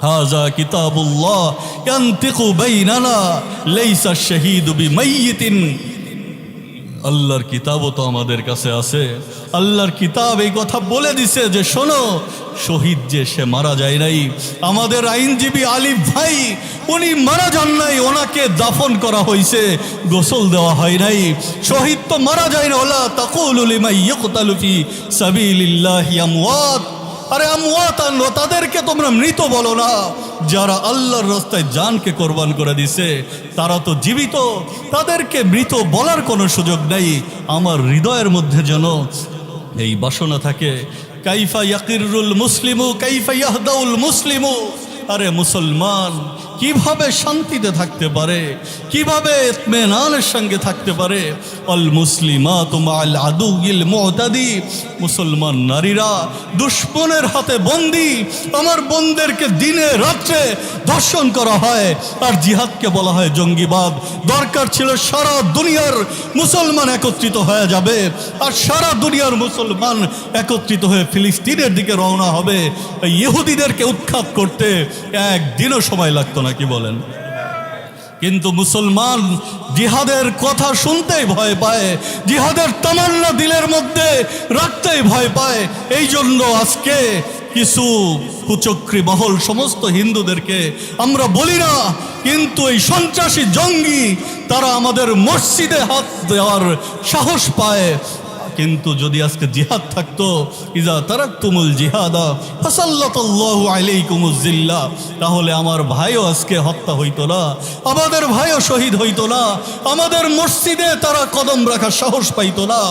হাযা কিতাবুল্লাহ ইয়ানতিকু বাইনানা লাইসা আশ-শাহীদু বিমাইয়িতিন। আল্লাহর কিতাবও তো আমাদের কাছে আছে। আল্লাহর কিতাব এই কথা বলে দিছে যে শোনো, শহীদ যে সে মারা যায় নাই। আমাদের আইনজীবী আলিফ ভাই উনি মারা যান নাই, ওনাকে দাফন করা হয়েছে, গোসল দেওয়া হয় নাই। শহীদ তো মারা যায় না। ওয়ালা তাকুলু লিমান ইয়ুকতালু ফি সাবিলিল্লাহি আমওয়াত। আরে আমওয়াতান, তাদেরকে তোমরা মৃত বলো না। যারা আল্লাহর রাস্তায় জানকে কোরবান করে দিছে তারা তো জীবিত, তাদেরকে মৃত বলার কোনো সুযোগ নেই। আমার হৃদয়ের মধ্যে যেন এই বাসনা থাকে, কাইফা ইয়াকিরুল মুসলিমু কাইফা ইয়াহদাউল মুসলিমু। আরে মুসলমান কিভাবে শান্তিতে থাকতে পারে, কিভাবে ইতমিনানের সঙ্গে থাকতে পারে। আল মুসলিমাতু মাআল আদুইল মুতাদি। মুসলমান নারীরা দুশমনের হাতে বন্দী। আমার বোনদেরকে দিনে রাত্রে ধর্ষণ করা হয়, আর জিহাদকে বলা হয় জঙ্গিবাদ। দরকার ছিল সারা দুনিয়ার মুসলমান একত্রিত হয়ে যাবে, আর সারা দুনিয়ার মুসলমান একত্রিত হয়ে ফিলিস্তিনের দিকে রওনা হবে। ইহুদিদেরকে উৎখাত করতে একদিনও সময় লাগতো না, কি বলেন? কিন্তু মুসলমান জিহাদের কথা শুনতেই ভয় পায়, জিহাদের তামান্না দিলের মধ্যে রাখতেই ভয় পায়। এই জন্য আজকে কিছু কুচক্রী মহল সমস্ত হিন্দুদেরকে আমরা বলি না, কিন্তু এই সন্ত্রাসী জঙ্গি তারা আমাদের মসজিদে হাত দেওয়ার সাহস পায়। কিন্তু যদি আজকে জিহাদ থাকতো, ইজা তারাকতুমুল জিহাদা ফাসাল্লাতাল্লাহু আলাইকুমুজ জিল্লা, তাহলে আমার ভাইও আজকে হত্যা হইতো না, আমাদের ভাইও শহীদ হইতো না, আমাদের মসজিদে তারা কদম রাখার সাহস পাইতো না,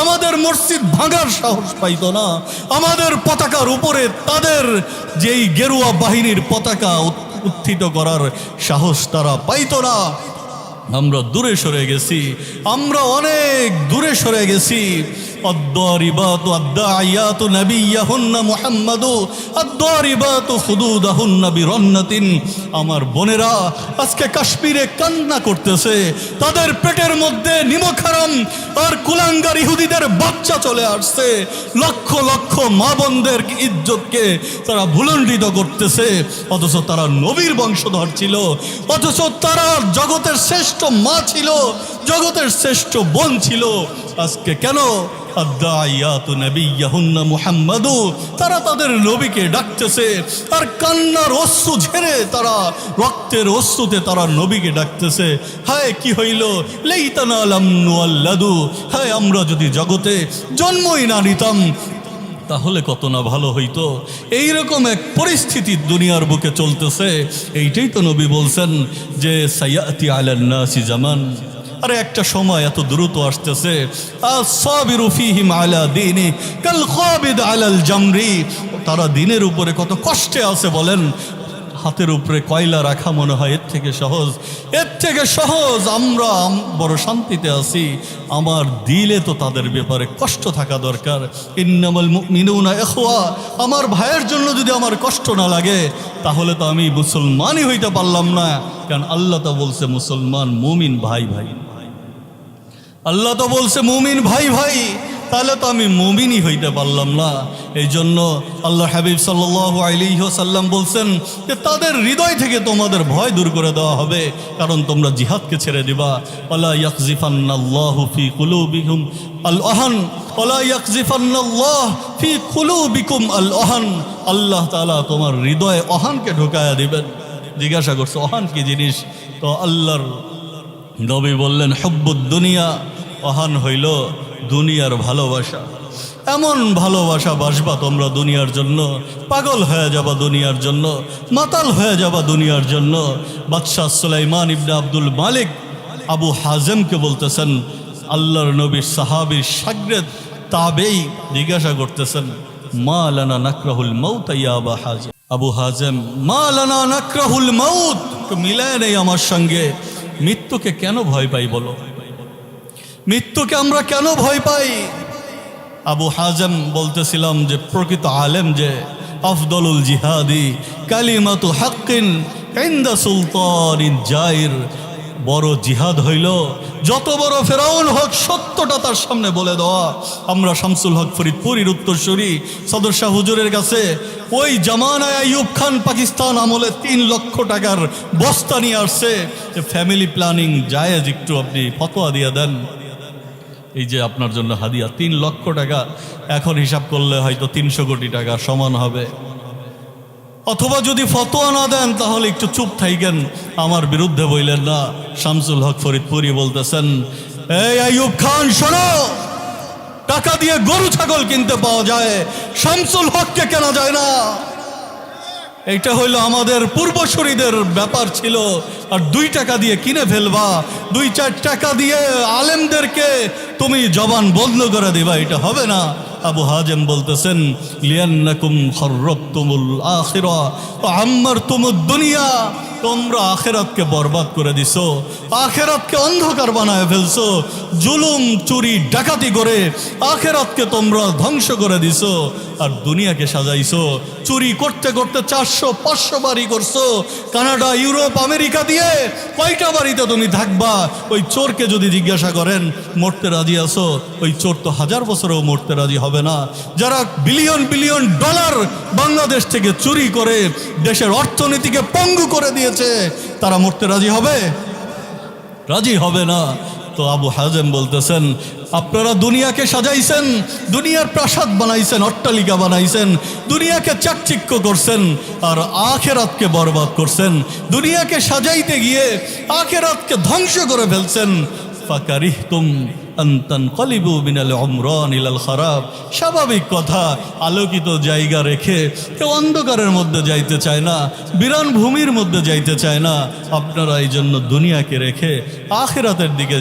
আমাদের মসজিদ ভাঙার সাহস পাইতো না, আমাদের পতাকার উপরে তাদের যেই গেরুয়া বাহিনীর পতাকা উত্থিত করার সাহস তারা পাইতো না। আমরা দূরে সরে গেছি, আমরা অনেক দূরে সরে গেছি। আদ-দারিবাতু আদ-দাইয়াতু নাবিয়্যাহুন্না মুহাম্মাদু আদ-দারিবাতু খুদুদাহুন্না বিরান্নাতিন। আমার বোনেরা আজকে কাশ্মীরে কান্না করতেছে, তাদের পেটের মধ্যে নিমক হারাম আর কুলাঙ্গার ইহুদিদের বাচ্চা চলে আসছে। লক্ষ লক্ষ মা বোনদের ইজ্জতকে তারা ভুলণ্ডিত করতেছে, অথচ তারা নবীর বংশধর ছিল, অথচ তারা জগতের শ্রেষ্ঠ মা ছিল, জগতের শ্রেষ্ঠ বোন ছিল। আজকে কেন আদ-দাইয়াতু নাবিয়্যাহুন্না মুহাম্মাদু, তারা তাদের নবীকে ডাকতেছে, আর কান্নার অশ্রু ঝেড়ে তারা রক্তের অশ্রুতে তারা নবীকে ডাকতেছে। হায় কি হইল, লাইতানা লাম নুওয়াল্লাদু, হায় আমরা যদি জগতে জন্মই না নিতাম তাহলে কত না ভালো হইতো। এইরকম এক পরিস্থিতি দুনিয়ার বুকে চলতেছে। এইটাই তো নবী বলছেন যে সায়াতি আলান নাসি জামান, আরে একটা সময় এত দ্রুত আসতেছে। আস-সাবিরু ফীহিম আলা দীনি কাল কাবিদ আলাল জামরি, তারা দিনের উপরে কত কষ্টে আছে বলেন। হাতের উপরে কয়লা রাখা মনে হয় এর থেকে সহজ, এর থেকে সহজ। আমরা বড় শান্তিতে আছি, আমার দিলে তো তাদের ব্যাপারে কষ্ট থাকা দরকার। ইন্নামাল মুমিনুনা ইখওয়া, আমার ভাইয়ের জন্য যদি আমার কষ্ট না লাগে তাহলে তো আমি মুসলমানই হইতে পারলাম না। কারণ আল্লাহ তো বলছে মুসলমান মুমিন ভাই ভাই, আল্লাহ তো বলছে মুমিন ভাই ভাই, তাহলে তো আমি মুমিনই হইতে পারলাম না। এই জন্য আল্লাহ হাবিব সাল্লাল্লাহু আলাইহি ওয়াসাল্লাম বলছেন যে তাদের হৃদয় থেকে তোমাদের ভয় দূর করে দেওয়া হবে, কারণ তোমরা জিহাদকে ছেড়ে দিবা। ওয়ালা ইয়াকযিফান্নাল্লাহু ফি কুলুবিকুম আল আহান, ওয়ালা ইয়াকযিফান্নাল্লাহু ফি কুলুবিকুম আল আহান, আল্লাহ তাআলা তোমার হৃদয়ে অহানকে ঢোকায়া দিবেন। জিজ্ঞাসা করছে অহান কি জিনিস, তো আল্লাহর নবী বললেন হুব্বুদ দুনিয়া, অহান হইল দুনিয়ার ভালোবাসা। এমন ভালোবাসা বাসবা তোমরা দুনিয়ার জন্য, পাগল হয়ে যাবা দুনিয়ার জন্য, মাতাল হয়ে যাবা দুনিয়ার জন্য। বাদশাহ সুলাইমান ইবনে আব্দুল মালিক আবু হাজেমকে বলতেছেন, আল্লাহর নবীর সাহাবীর শাগরেদ তাবেই জিজ্ঞাসা করতেছেন, মা লানা নাকরাহুল মাউত ইয়া আবু হাজেম, আবু হাজেম মা লানা নাকরাহুল মাউত, মিলায় নেই আমার সঙ্গে, মৃত্যুকে কেন ভয় পাই বলো, মৃত্যুকে আমরা কেন ভয় পাই? আবু হাজেম বলতেছিলাম যে প্রকৃত আলেম যে আফদলুল জিহাদি কালিমাতু হাক্কিন ইনদা সুলতানিন জাইর, বড় জিহাদ হইল, যত বড় ফেরাউন হোক সত্যটা তার সামনে বলে দেওয়া। আমরা শামসুল হক ফরিদপুরীর উত্তরসূরি সদর শাহ হুজুরের কাছে ওই জামানায় আইয়ুব খান পাকিস্তান আমলে 3 লক্ষ টাকার বস্তা নিয়ে আসছে। ফ্যামিলি প্ল্যানিং জায়েজ, একটু আপনি ফতোয়া দিয়ে দেন, এই যে আপনার জন্য হাদিয়া 3 লক্ষ টাকা, এখন হিসাব করলে হয়তো 300 কোটি টাকা সমান হবে। অথবা যদি ফতোয়া না দেন তাহলে একটু চুপ থাইকেন, আমার বিরুদ্ধে বইলেন না। শামসুল হক ফরিদপুরি বলতেছেন, এই আইয়ুব খান শোনো, টাকা দিয়ে গরু ছাগল কিনতে পাওয়া যায়, শামসুল হককে কেনা যায় না। এইটা হইলো আমাদের পূর্বসূরীদের ব্যাপার ছিল। আর 2 টাকা দিয়ে কিনে ফেলবা, 2-4 টাকা দিয়ে আলেমদেরকে তুমি জবান বন্ধ করে দিবা, এটা হবে না। আবু হাজেম বলতেছেন, লিয়ান্নাকুম খররবতুমুল আখিরা ওয়া আম্মারতুমুদ দুনিয়া, তোমরা আখেরাতকে বরবাদ করে দিছো, আখেরাতকে অন্ধকার বানায় ফেলছো, জুলুম চুরি ডাকাতি করে আখেরাতকে তোমরা ধ্বংস করে দিছো, আর দুনিয়াকে সাজাইছো। চুরি করতে করতে 400-500 বাড়ি করছো, কানাডা, ইউরোপ, আমেরিকা দিয়ে কয়টা বাড়িতে তুমি থাকবা? ওই চোরকে যদি জিজ্ঞাসা করেন মরতে রাজি আছো, ওই চোর তো 1000 বছরেও মরতে রাজি হবে না। যারা বিলিয়ন বিলিয়ন ডলার বাংলাদেশ থেকে চুরি করে দেশের অর্থনীতিকে পঙ্গু করে দিয়েছে, তারা মরতে রাজি হবে? রাজি হবে না। তো আবু হাজেম বলতেছেন, আপনারা দুনিয়াকে সাজাইছেন, দুনিয়ার প্রাসাদ বানাইছেন, অট্টালিকা বানাইছেন, দুনিয়াকে চাকচিক্য করছেন, আর আখেরাতকে বরবাদ করছেন। দুনিয়াকে সাজাইতে গিয়ে আখেরাতকে ধ্বংস করে ফেলছেন। ফাকারিহতুম আন তানকালিবু মিনাল উমরান ইলাল খারাব। স্বাভাবিক কথা, আলোকিত জায়গা রেখে কেউ অন্ধকারের মধ্যে যাইতে চায় না, বিরান ভূমির মধ্যে যাইতে চায় না। আপনারা এই জন্য দুনিয়াকে রেখে আখেরাতের দিকে